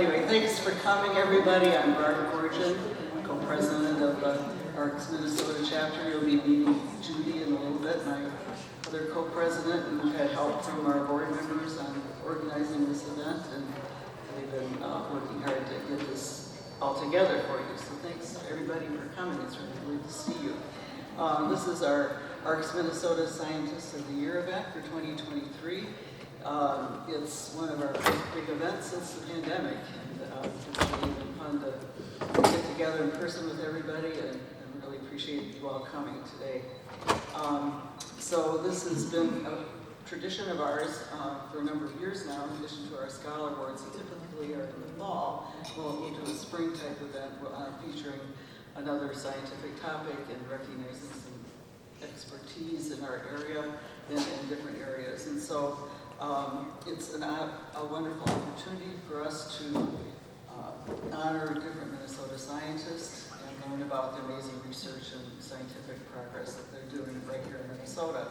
anyway, thanks for coming, everybody. I'm Barb Fortune, co-president of the ARCS Minnesota chapter. You'll be meeting Judy in a little bit, my other co-president, and we've had help from our board members on organizing this event, and they've been working hard to get this all together for you. So thanks everybody for coming. It's really good to see you. This is our ARCS Minnesota Scientist of the Year event for 2023. It's one of our first big events since the pandemic, and it's really been fun to get together in person with everybody, and really appreciate you all coming today. So this has been a tradition of ours for a number of years now, in addition to our Scholar Awards, that typically are in the fall. We'll do a spring type event featuring another scientific topic and recognizing some expertise in our area and in different areas. And so it's a wonderful opportunity for us to honor different Minnesota scientists and learn about the amazing research and scientific progress that they're doing right here in Minnesota.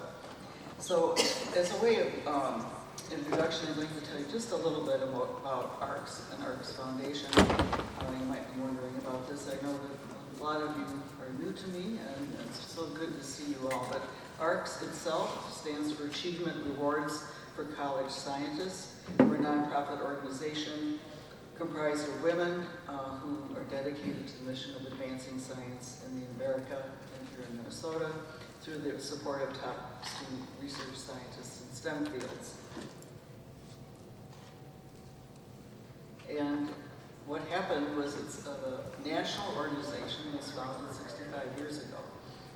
So as a way of introduction, I'd like to tell you just a little bit about ARCS and ARCS Foundation. You might be wondering about this. I know that a lot of you are new to me, and it's so good to see you all. But ARCS itself stands for Achievement Rewards for College Scientists. We're a nonprofit organization comprised of women who are dedicated to the mission of advancing science in America and here in Minnesota through the support of top student research scientists in STEM fields. And what happened was it's a national organization. It was founded 65 years ago,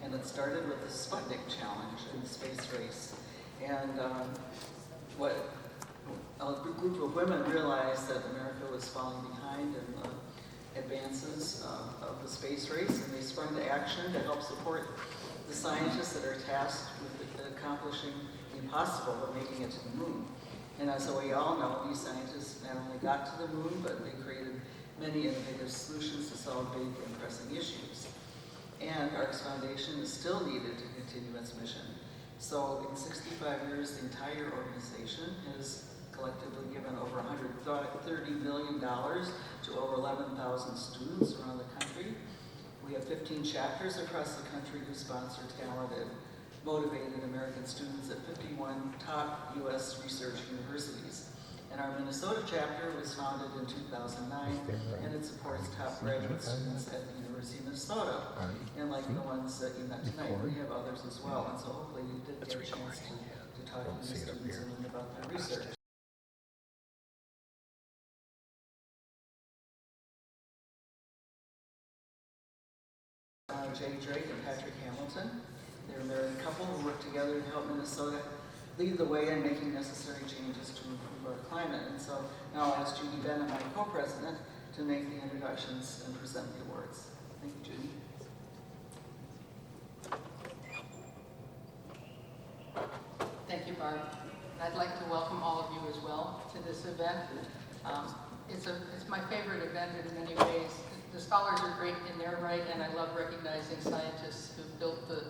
and it started with the Sputnik challenge in the space race. And what a group of women realized that America was falling behind in the advances of the space race, and they sprung to action to help support the scientists that are tasked with accomplishing the impossible of making it to the moon. And as we all know, these scientists not only got to the moon, but they created many innovative solutions to solve big and pressing issues. And ARCS Foundation is still needed to continue its mission. So in 65 years, the entire organization has collectively given over $130 million to over 11,000 students around the country. We have 15 chapters across the country who sponsor talented, motivated American students at 51 top U.S. research universities. And our Minnesota chapter was founded in 2009, and it supports top graduate students at the University of Minnesota. And like the ones that you met tonight, we have others as well. And so hopefully you did get a chance to talk to the students and learn about their research. Jay Drake and Patrick Hamilton. They're a married couple who work together to help Minnesota lead the way in making necessary changes to improve our climate. And so now I'll ask Judy Bennett, my co-president, to make the introductions and present the awards. Thank you, Judy. Thank you, Barb. I'd like to welcome all of you as well to this event. It's my favorite event in many ways. The scholars are great in their right, and I love recognizing scientists who've built the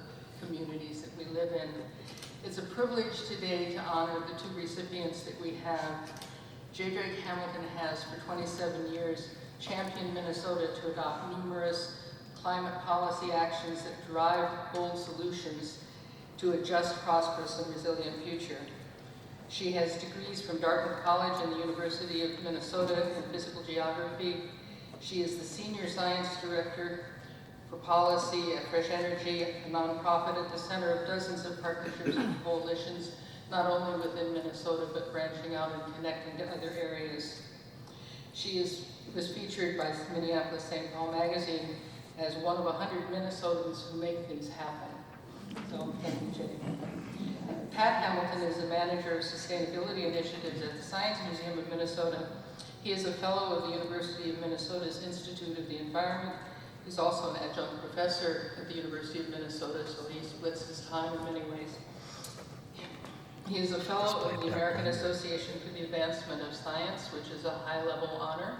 communities that we live in. It's a privilege today to honor the two recipients that we have. J. Drake Hamilton has, for 27 years, championed Minnesota to adopt numerous climate policy actions that drive bold solutions to a just, prosperous, and resilient future. She has degrees from Dartmouth College and the University of Minnesota in physical geography. She is the Senior Science Director for Policy at Fresh Energy, a nonprofit at the center of dozens of partnerships and coalitions, not only within Minnesota, but branching out and connecting to other areas. She was featured by Minneapolis St. Paul magazine as one of 100 Minnesotans who make things happen. So thank you, Jay. Pat Hamilton is the manager of sustainability initiatives at the Science Museum of Minnesota. He is a fellow of the University of Minnesota's Institute of the Environment. He's also an adjunct professor at the University of Minnesota, so he splits his time in many ways. He is a fellow of the American Association for the Advancement of Science, which is a high-level honor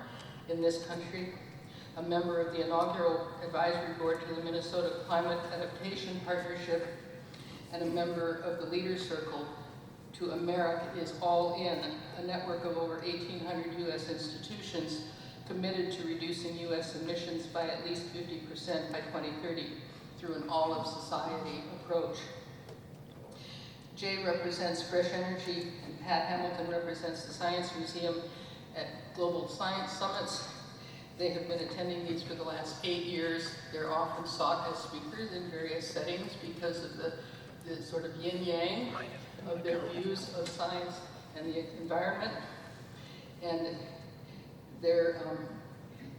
in this country, a member of the inaugural advisory board to the Minnesota Climate Adaptation Partnership, and a member of the Leaders Circle to America is All In, a network of over 1,800 U.S. institutions committed to reducing U.S. emissions by at least 50% by 2030 through an all-of-society approach. Jay represents Fresh Energy, and Pat Hamilton represents the Science Museum at Global Science Summits. They have been attending these for the last 8 years. They're often sought as speakers in various settings because of the sort of yin-yang of their views of science and the environment. And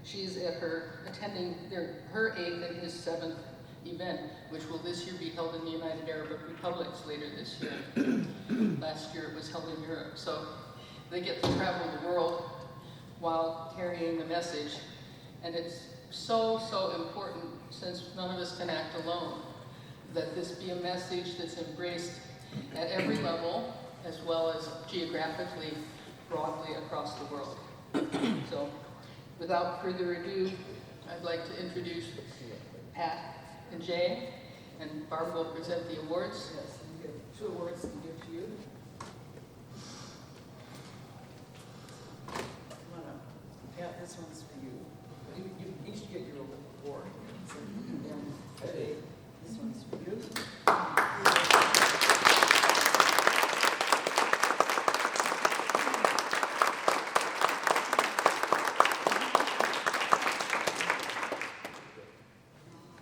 she's at attending her 8th and his 7th event, which will this year be held in the United Arab Republics later this year. Last year it was held in Europe. So they get to travel the world while carrying the message. And it's so, so important, since none of us can act alone, that this be a message that's embraced at every level, as well as geographically, broadly across the world. So, without further ado, I'd like to introduce Pat and Jay, and Barb will present the awards. Yes, and you get 2 awards to give to you. Come on up. Yeah, this one's for you. You each get your own award.